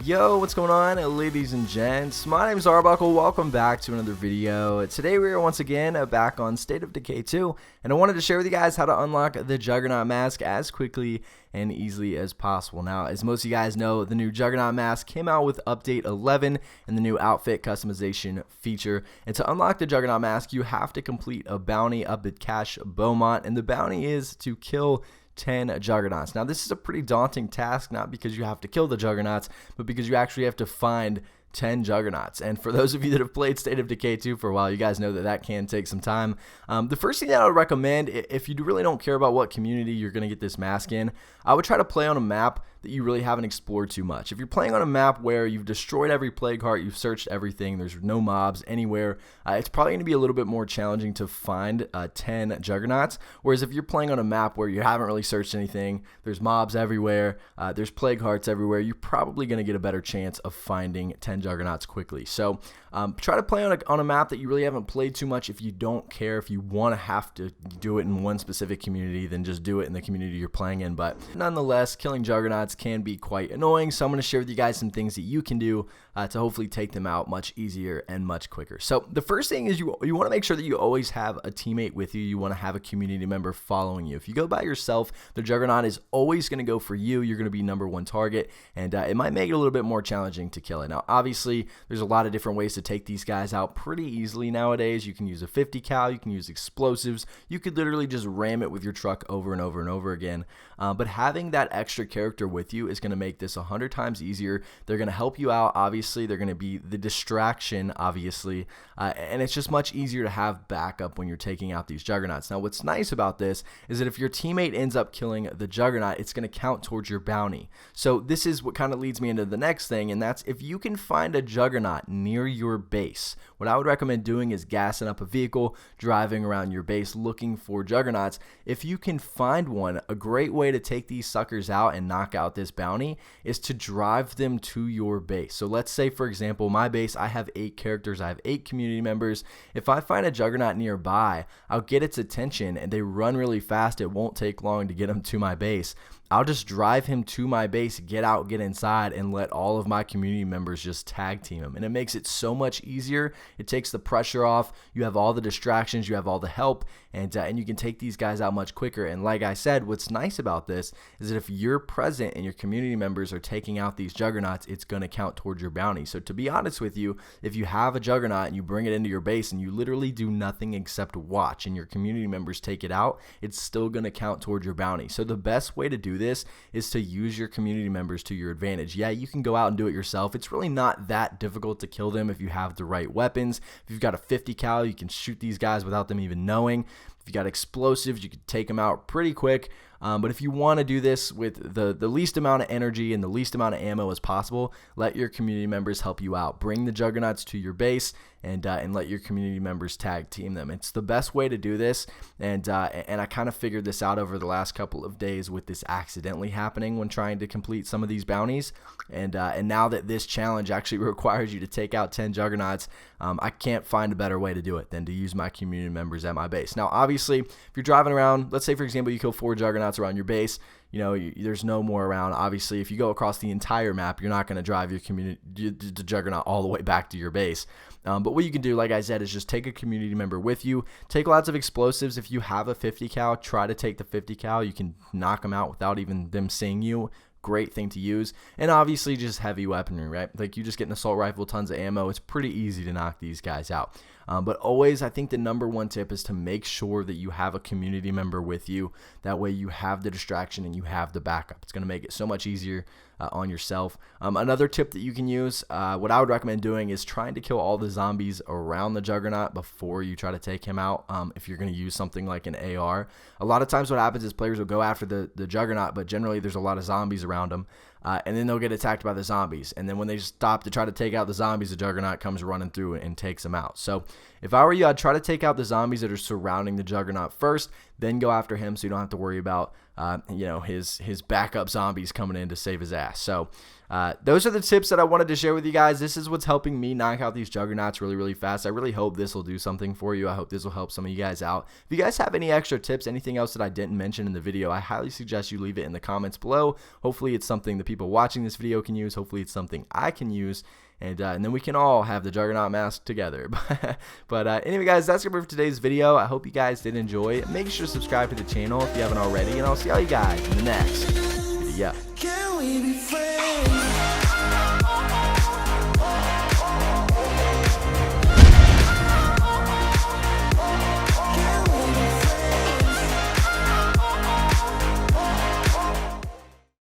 Yo, what's going on, ladies and gents? My name is Arbuckle. Welcome back to another video. Today we are once again back on State of Decay 2, and I wanted to share with you guys how to unlock the Juggernaut mask as quickly and easily as possible. Now, as most of you guys know, the new Juggernaut mask came out with update 11 and the new outfit customization feature. And to unlock the Juggernaut mask, you have to complete a bounty up at Cache Beaumont, and the bounty is to kill 10 Juggernauts. Now, this is a pretty daunting task, not because you have to kill the Juggernauts, but because you actually have to find 10 Juggernauts. And for those of you that have played State of Decay 2 for a while, you guys know that that can take some time. The first thing that I would recommend, if you really don't care about what community you're going to get this mask in, I would try to play on a map that you really haven't explored too much. If you're playing on a map where you've destroyed every plague heart, you've searched everything, there's no mobs anywhere, it's probably going to be a little bit more challenging to find 10 Juggernauts. Whereas if you're playing on a map where you haven't really searched anything, there's mobs everywhere, there's plague hearts everywhere, you're probably going to get a better chance of finding 10 Juggernauts quickly. So try to play on a map that you really haven't played too much. If you don't care, if you want to have to do it in one specific community, then just do it in the community you're playing in. But nonetheless, killing Juggernauts can be quite annoying, so I'm going to share with you guys some things that you can do to hopefully take them out much easier and much quicker. So the first thing is you want to make sure that you always have a teammate with you. You want to have a community member following you. If you go by yourself, the Juggernaut is always going to go for you. You're going to be #1 target, and it might make it a little bit more challenging to kill it. Now, obviously, there's a lot of different ways to take these guys out pretty easily nowadays. You can use a 50 cal, you can use explosives, you could literally just ram it with your truck over and over and over again. But having that extra character with you is going to make this 100 times easier. They're going to help you out, obviously. They're going to be the distraction, obviously. And it's just much easier to have backup when you're taking out these Juggernauts. Now, what's nice about this is that if your teammate ends up killing the Juggernaut, it's going to count towards your bounty. So this is what kind of leads me into the next thing, and that's if you can find a Juggernaut near your base, what I would recommend doing is gassing up a vehicle, driving around your base looking for Juggernauts. If you can find one, a great way to take these suckers out and knock out this bounty is to drive them to your base. So let's say, for example, my base, I have 8 characters, I have 8 community members. If I find a Juggernaut nearby, I'll get its attention and they run really fast. It won't take long to get them to my base. I'll just drive him to my base, get out, get inside, and let all of my community members just tag team him. And it makes it so much easier. It takes the pressure off. You have all the distractions. You have all the help. And you can take these guys out much quicker. And like I said, what's nice about this is that if you're present and your community members are taking out these Juggernauts, it's going to count towards your bounty. So to be honest with you, if you have a Juggernaut and you bring it into your base and you literally do nothing except watch and your community members take it out, it's still going to count towards your bounty. So the best way to do this is to use your community members to your advantage. Yeah, you can go out and do it yourself. It's really not that difficult to kill them if you have the right weapons. If you've got a 50 cal, you can shoot these guys without them even knowing. If you got explosives, you can take them out pretty quick. But if you want to do this with the least amount of energy and the least amount of ammo as possible, let your community members help you out. Bring the Juggernauts to your base and let your community members tag team them. It's the best way to do this, and I kind of figured this out over the last couple of days with this accidentally happening when trying to complete some of these bounties. And now that this challenge actually requires you to take out 10 Juggernauts, I can't find a better way to do it than to use my community members at my base. Now, obviously, if you're driving around, let's say, for example, you kill 4 Juggernauts around your base, you know, there's no more around. Obviously, if you go across the entire map, you're not going to drive your the Juggernaut all the way back to your base. But what you can do, like I said, is just take a community member with you. Take lots of explosives. If you have a 50 cal, try to take the 50 cal. You can knock them out without even them seeing you. Great thing to use. And obviously just heavy weaponry, right? Like you just get an assault rifle, tons of ammo. It's pretty easy to knock these guys out. But always, I think the #1 tip is to make sure that you have a community member with you. That way you have the distraction and you have the backup. It's going to make it so much easier on yourself. Another tip that you can use, what I would recommend doing is trying to kill all the zombies around the Juggernaut before you try to take him out. If you're going to use something like an AR, a lot of times what happens is players will go after the Juggernaut, but generally there's a lot of zombies around them. And then they'll get attacked by the zombies. And then when they stop to try to take out the zombies, the Juggernaut comes running through and takes them out. So if I were you, I'd try to take out the zombies that are surrounding the Juggernaut first, then go after him so you don't have to worry about his backup zombies coming in to save his ass. So Those are the tips that I wanted to share with you guys. This is what's helping me knock out these Juggernauts really fast. I really hope this will do something for you. I hope this will help some of you guys out. If you guys have any extra tips, anything else that I didn't mention in the video, I highly suggest you leave it in the comments below. Hopefully it's something the people watching this video can use. Hopefully it's something I can use. And then we can all have the Juggernaut mask together. But anyway, guys, that's going to be for today's video. I hope you guys did enjoy. Make sure to subscribe to the channel if you haven't already. And I'll see all you guys in the next video.